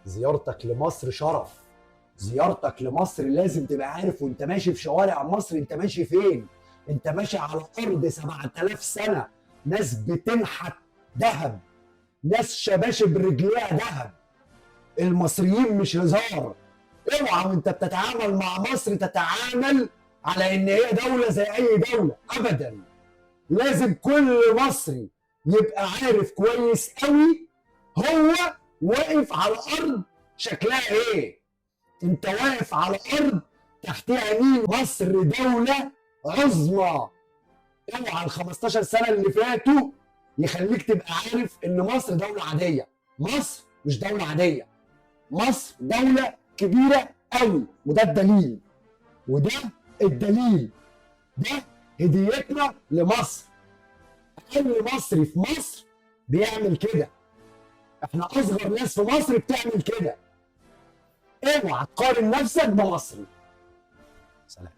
زيارتك لمصر شرف. زيارتك لمصر لازم تبقى عارف وانت ماشي في شوارع مصر انت ماشي فين. انت ماشي على ارض 7000 سنه، ناس بتنحت ذهب، ناس شباشب رجليها ذهب. المصريين مش هزار. اوعى وانت بتتعامل مع مصر تتعامل على ان هي دوله زي اي دوله، ابدا. لازم كل مصري يبقى عارف كويس قوي هو واقف على ارض شكلها ايه. انت واقف على ارض تحتها مين؟ مصر دوله عظمى. اوعى ال 15 سنه اللي فاتوا يخليك تبقى عارف ان مصر دوله عاديه. مصر مش دوله عاديه، مصر دوله كبيره قوي، وده الدليل. وده الدليل، ده هديتنا لمصر. اي مصري في مصر بيعمل كده. احنا اصغر ناس في مصر بتعمل كده. اوعى تقارن نفسك بمصري. سلام.